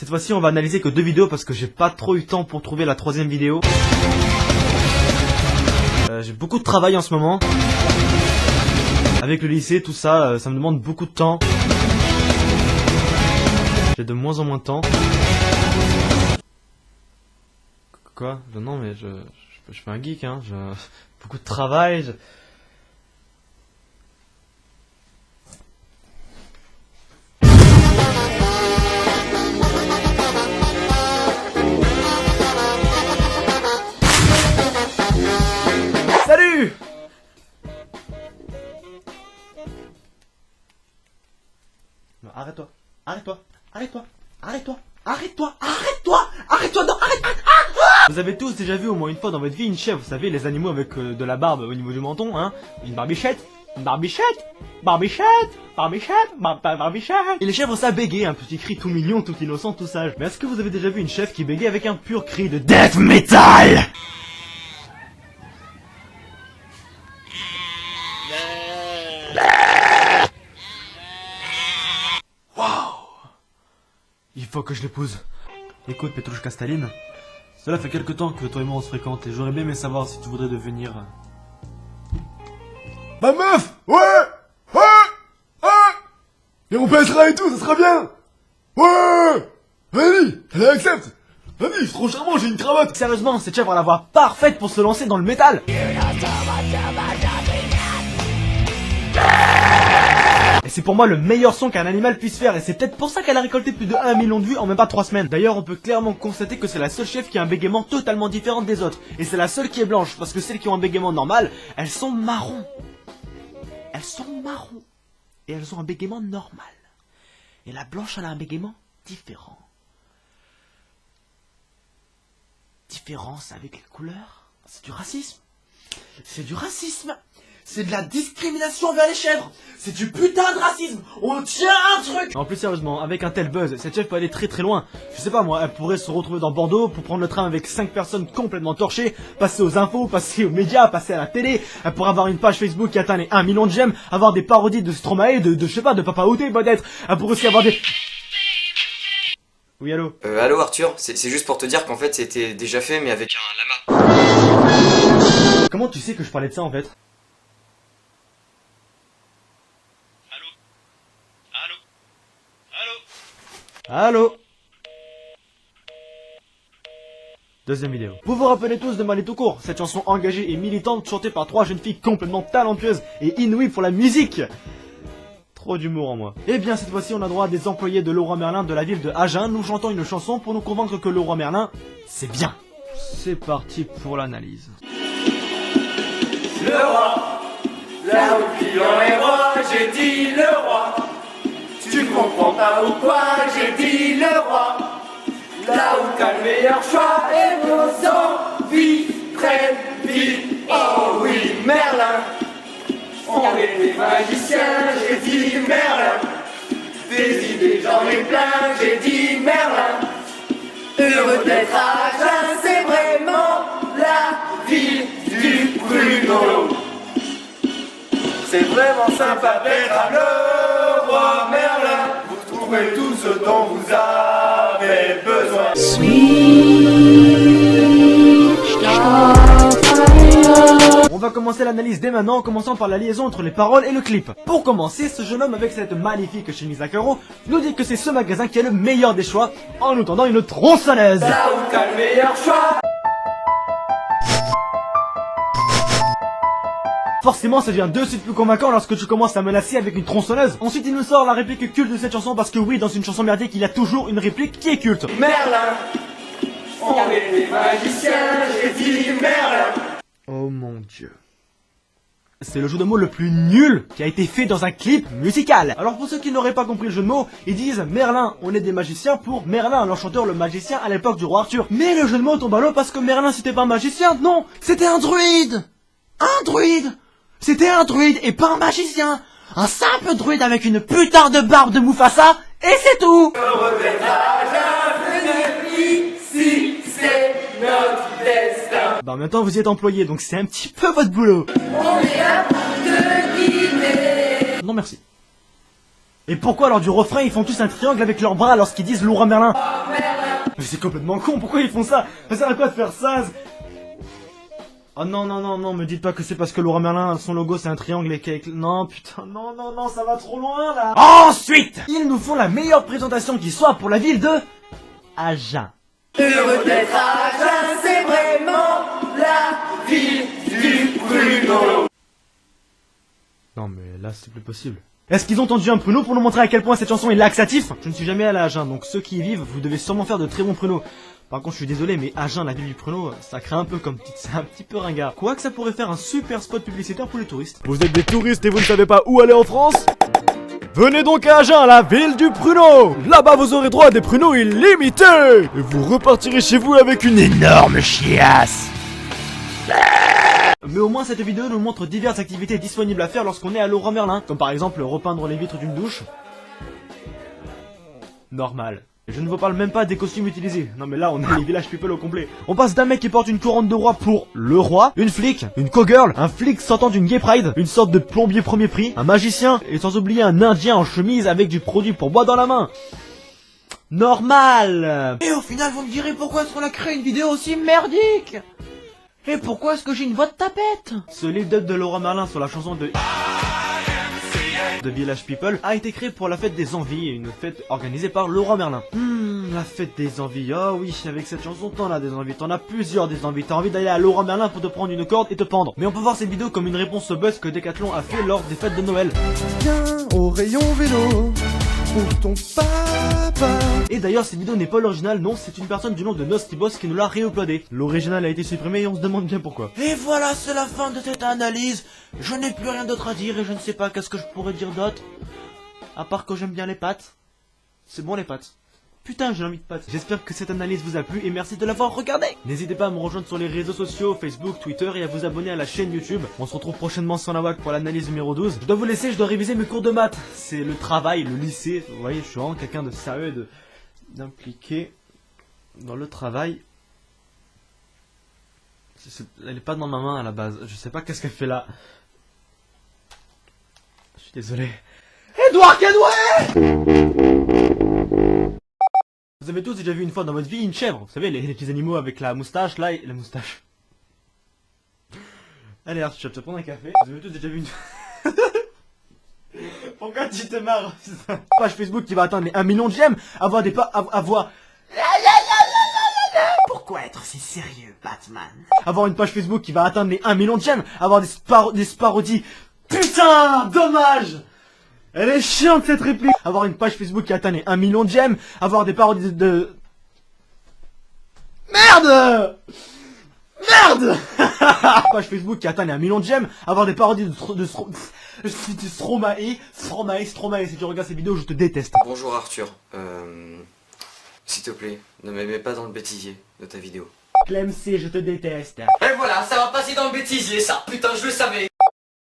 Cette fois-ci, on va analyser que 2 vidéos parce que j'ai pas trop eu le temps pour trouver la 3e vidéo. J'ai beaucoup de travail en ce moment. Avec le lycée, tout ça, ça me demande beaucoup de temps. J'ai de moins en moins de temps. Quoi? Non mais je fais un geek, hein. Beaucoup de travail. Salut! Non, arrête-toi, arrête-toi, arrête-toi, arrête-toi, arrête-toi, arrête-toi, arrête-toi, non, arrête, Vous avez tous déjà vu au moins une fois dans votre vie une chèvre, vous savez, les animaux avec de la barbe au niveau du menton, hein, une barbichette, barbichette. Et les chèvres ça bégaye, un petit cri tout mignon, tout innocent, tout sage. Mais est-ce que vous avez déjà vu une chèvre qui bégaye avec un pur cri de death metal? Il faut que je l'épouse. Écoute, Petrouchka Staline, cela fait quelque temps que toi et moi on se fréquente et j'aurais bien aimé savoir si tu voudrais devenir... Ma meuf! Ouais! Ouais! Ouais! Et on pèsera et tout, ça sera bien! Ouais! Vas-y! Elle accepte! Vas-y, c'est trop charmant, j'ai une cravate! Sérieusement, cette chèvre a la voix parfaite pour se lancer dans le métal. Et c'est pour moi le meilleur son qu'un animal puisse faire et c'est peut-être pour ça qu'elle a récolté plus de 1 million de vues en même pas 3 semaines. D'ailleurs on peut clairement constater que c'est la seule chèvre qui a un bégaiement totalement différent des autres. Et c'est la seule qui est blanche parce que celles qui ont un bégaiement normal, elles sont marron. Elles sont marron. Et elles ont un bégaiement normal. Et la blanche elle a un bégaiement différent. Différence avec les couleurs, c'est du racisme. C'est du racisme. C'est de la discrimination envers les chèvres. C'est du putain de racisme. On tient un truc. En plus sérieusement, avec un tel buzz, cette chèvre peut aller très très loin. Je sais pas moi, elle pourrait se retrouver dans Bordeaux pour prendre le train avec 5 personnes complètement torchées, passer aux infos, passer aux médias, passer à la télé. Elle pourrait avoir une page Facebook qui atteint les 1 million de j'aime, avoir des parodies de Stromae, de je sais pas, de Papa Outé peut-être. Elle pourrait aussi avoir des... Oui allô? Allô Arthur, c'est juste pour te dire qu'en fait c'était déjà fait mais avec un lama. Comment tu sais que je parlais de ça en fait? Allô? Deuxième vidéo. Vous vous rappelez tous de Malais tout court, cette chanson engagée et militante chantée par 3 jeunes filles complètement talentueuses et inouïes pour la musique. Trop d'humour en moi. Et bien cette fois-ci on a droit à des employés de Leroy Merlin de la ville de Agen nous chantant une chanson pour nous convaincre que Leroy Merlin, c'est bien. C'est parti pour l'analyse. Le roi, là où client est roi, j'ai dit le roi. Tu ne comprends pas ou quoi, j'ai dit le roi. Là où t'as le meilleur choix et vos envies prennent vie. Oh oui, Merlin. On est des magiciens, j'ai dit Merlin. Des idées j'en ai plein, j'ai dit Merlin. Heureux d'être à Agen, c'est vraiment la ville du Bruno. C'est vraiment sympa d'être à Leroy Merlin. Vous trouverez tout ce dont vous avez besoin. On va commencer l'analyse dès maintenant en commençant par la liaison entre les paroles et le clip. Pour commencer, ce jeune homme avec cette magnifique chemise à carreaux nous dit que c'est ce magasin qui est le meilleur des choix en nous tendant une tronçonneuse. Là où t'as le meilleur choix. Forcément ça devient de suite plus convaincant lorsque tu commences à menacer avec une tronçonneuse. Ensuite il nous sort la réplique culte de cette chanson parce que oui, dans une chanson merdique il y a toujours une réplique qui est culte. Merlin, on est des magiciens, j'ai dit Merlin. Oh mon dieu. C'est le jeu de mots le plus nul qui a été fait dans un clip musical. Alors pour ceux qui n'auraient pas compris le jeu de mots, ils disent Merlin, on est des magiciens pour Merlin, l'enchanteur, le magicien à l'époque du roi Arthur. Mais le jeu de mots tombe à l'eau parce que Merlin c'était pas un magicien, non, c'était un druide. Un druide. C'était un druide et pas un magicien. Un simple druide avec une putain de barbe de Mufasa et c'est tout. Heureux d'être à Agen, venez ici, c'est notre destin. Bah en même temps vous y êtes employé donc c'est un petit peu votre boulot. On est là pour te guider. Non merci. Et pourquoi lors du refrain ils font tous un triangle avec leurs bras lorsqu'ils disent Leroy Merlin? Oh Mais c'est complètement con, pourquoi ils font ça? Ça sert à quoi de faire ça? Oh non, non, non, non, me dites pas que c'est parce que Leroy Merlin, son logo c'est un triangle et qu'avec... Non, putain, non, non, non, ça va trop loin là. Ensuite, ils nous font la meilleure présentation qui soit pour la ville de... Agen. Heureux d'être à Agen, c'est vraiment la ville du pruneau. Non mais là c'est plus possible. Est-ce qu'ils ont tendu un pruneau pour nous montrer à quel point cette chanson est laxatif? Je ne suis jamais allé à Agen, donc ceux qui y vivent, vous devez sûrement faire de très bons pruneaux. Par contre je suis désolé, mais Agen, la ville du pruneau, ça craint un peu comme petite, c'est un petit peu ringard. Quoique ça pourrait faire un super spot publicitaire pour les touristes. Vous êtes des touristes et vous ne savez pas où aller en France? Venez donc à Agen, la ville du pruneau. Là-bas vous aurez droit à des pruneaux illimités. Et vous repartirez chez vous avec une énorme chiasse. Mais au moins cette vidéo nous montre diverses activités disponibles à faire lorsqu'on est à Leroy Merlin, comme par exemple repeindre les vitres d'une douche. Normal. Et je ne vous parle même pas des costumes utilisés. Non mais là on a les village people au complet. On passe d'un mec qui porte une couronne de roi pour le roi, une flic, une cowgirl, un flic sortant d'une gay pride, une sorte de plombier premier prix, un magicien, et sans oublier un indien en chemise avec du produit pour boire dans la main. Normal. Et au final vous me direz pourquoi est-ce qu'on a créé une vidéo aussi merdique? Et pourquoi est-ce que j'ai une voix de tapette? Ce lead-up de Leroy Merlin sur la chanson de Village People a été créé pour la fête des envies, une fête organisée par Leroy Merlin. La fête des envies, oh oui, avec cette chanson t'en as des envies, t'en as plusieurs des envies, t'as envie d'aller à Leroy Merlin pour te prendre une corde et te pendre. Mais on peut voir cette vidéo comme une réponse au buzz que Decathlon a fait lors des fêtes de Noël. Viens au rayon vélo pour ton papa. Et d'ailleurs cette vidéo n'est pas l'original, non, c'est une personne du nom de Nostyboss qui nous l'a réuploadé. L'original a été supprimé et on se demande bien pourquoi. Et voilà, c'est la fin de cette analyse. Je n'ai plus rien d'autre à dire et je ne sais pas qu'est-ce que je pourrais dire d'autre. À part que j'aime bien les pâtes. C'est bon les pâtes. Putain, j'ai envie de pâtes. J'espère que cette analyse vous a plu et merci de l'avoir regardé. N'hésitez pas à me rejoindre sur les réseaux sociaux, Facebook, Twitter et à vous abonner à la chaîne YouTube. On se retrouve prochainement sur la WAC pour l'analyse numéro 12. Je dois vous laisser, je dois réviser mes cours de maths. C'est le travail, le lycée. Vous voyez, je suis vraiment quelqu'un de sérieux et d'impliqué dans le travail. Elle est pas dans ma main à la base. Je sais pas qu'est-ce qu'elle fait là. Je suis désolé. Edouard Cadouet! Vous avez tous déjà vu une fois dans votre vie une chèvre, vous savez, les petits animaux avec la moustache, là, et la moustache. Allez Arthur, tu vas prendre un café. Vous avez tous déjà vu une... Pourquoi tu te marres? Page Facebook qui va atteindre les 1 million de j'aime, avoir des avoir... Pourquoi être si sérieux, Batman? Avoir une page Facebook qui va atteindre les 1 million de j'aime, avoir des parodies... Putain, dommage! Elle est chiante cette réplique. Avoir une page Facebook qui atteint les 1 million de j'aime, avoir des parodies de... Merde! Merde! Page Facebook qui atteint les 1 million de j'aime, avoir des parodies de Stromae, si tu regardes ces vidéos, je te déteste. Bonjour Arthur, s'il te plaît, ne me mets pas dans le bêtisier de ta vidéo. Clem C, je te déteste. Et voilà, ça va passer dans le bêtisier ça, putain je le savais.